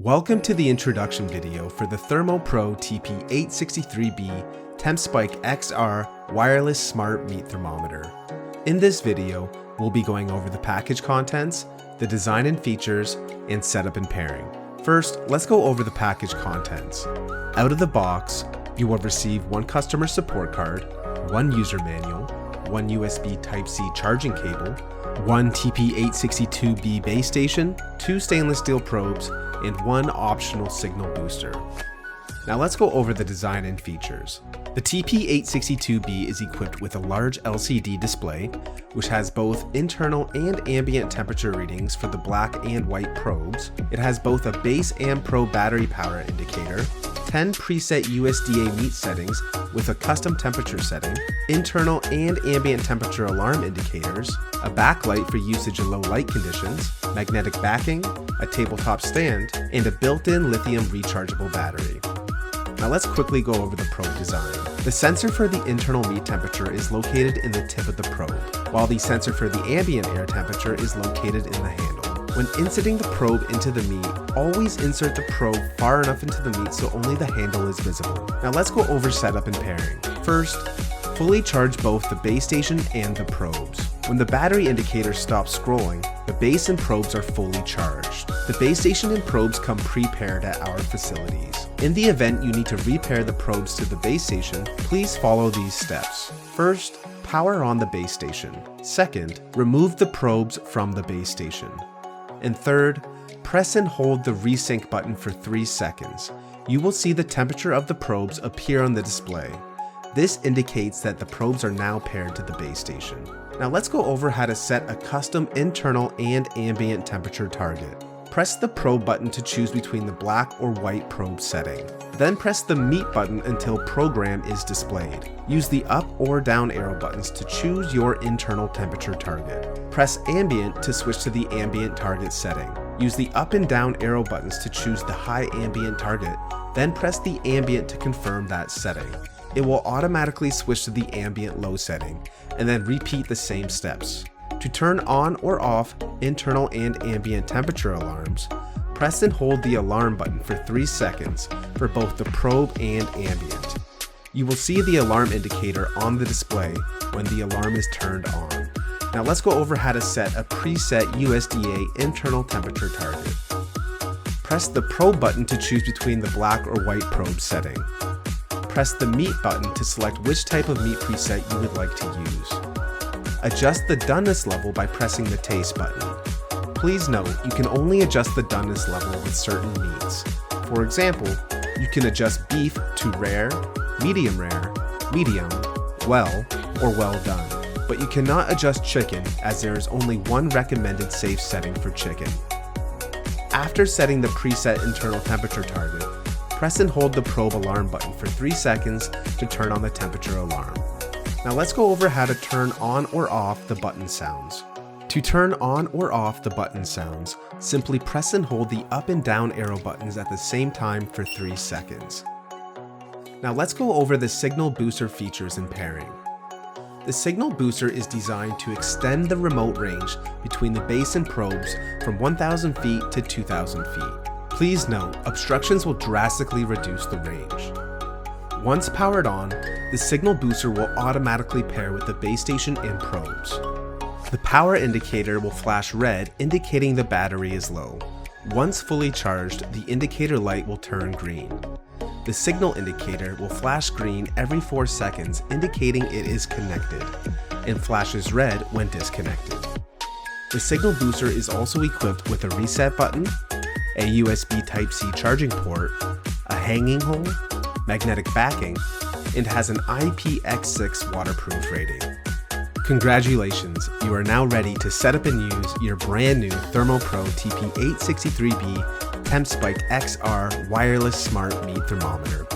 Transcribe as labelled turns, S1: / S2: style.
S1: Welcome to the introduction video for the ThermoPro TP863B TempSpike XR wireless smart meat thermometer. In this video, we'll be going over the package contents, the design and features, and setup and pairing. First, let's go over the package contents. Out of the box, you will receive one customer support card, one user manual, one USB Type-C charging cable, one TP862B base station, two stainless steel probes, and one optional signal booster. Now let's go over the design and features. The TP862B is equipped with a large LCD display, which has both internal and ambient temperature readings for the black and white probes. It has both a base and probe battery power indicator, 10 preset USDA meat settings with a custom temperature setting, internal and ambient temperature alarm indicators, a backlight for usage in low light conditions, magnetic backing, a tabletop stand, and a built-in lithium rechargeable battery. Now let's quickly go over the probe design. The sensor for the internal meat temperature is located in the tip of the probe, while the sensor for the ambient air temperature is located in the handle. When inserting the probe into the meat, always insert the probe far enough into the meat so only the handle is visible. Now let's go over setup and pairing. First, fully charge both the base station and the probes. When the battery indicator stops scrolling, the base and probes are fully charged. The base station and probes come pre-paired at our facilities. In the event you need to repair the probes to the base station, please follow these steps. First, power on the base station. Second, remove the probes from the base station. And third, press and hold the resync button for 3 seconds. You will see the temperature of the probes appear on the display. This indicates that the probes are now paired to the base station. Now let's go over how to set a custom internal and ambient temperature target. Press the probe button to choose between the black or white probe setting. Then press the meat button until program is displayed. Use the up or down arrow buttons to choose your internal temperature target. Press ambient to switch to the ambient target setting. Use the up and down arrow buttons to choose the high ambient target, then press the ambient to confirm that setting. It will automatically switch to the ambient low setting, and then repeat the same steps. To turn on or off internal and ambient temperature alarms, press and hold the alarm button for 3 seconds for both the probe and ambient. You will see the alarm indicator on the display when the alarm is turned on. Now let's go over how to set a preset USDA internal temperature target. Press the probe button to choose between the black or white probe setting. Press the meat button to select which type of meat preset you would like to use. Adjust the doneness level by pressing the taste button. Please note, you can only adjust the doneness level with certain meats. For example, you can adjust beef to rare, medium, well, or well done. But you cannot adjust chicken, as there is only one recommended safe setting for chicken. After setting the preset internal temperature target, press and hold the probe alarm button for 3 seconds to turn on the temperature alarm. Now let's go over how to turn on or off the button sounds. To turn on or off the button sounds, simply press and hold the up and down arrow buttons at the same time for 3 seconds. Now let's go over the signal booster features and pairing. The signal booster is designed to extend the remote range between the base and probes from 1,000 feet to 2,000 feet. Please note, obstructions will drastically reduce the range. Once powered on, the signal booster will automatically pair with the base station and probes. The power indicator will flash red, indicating the battery is low. Once fully charged, the indicator light will turn green. The signal indicator will flash green every 4 seconds, indicating it is connected, and flashes red when disconnected. The signal booster is also equipped with a reset button, a USB Type-C charging port, a hanging hole, magnetic backing, and has an IPX6 waterproof rating. Congratulations, you are now ready to set up and use your brand new ThermoPro TP863B TempSpike XR wireless smart meat thermometer.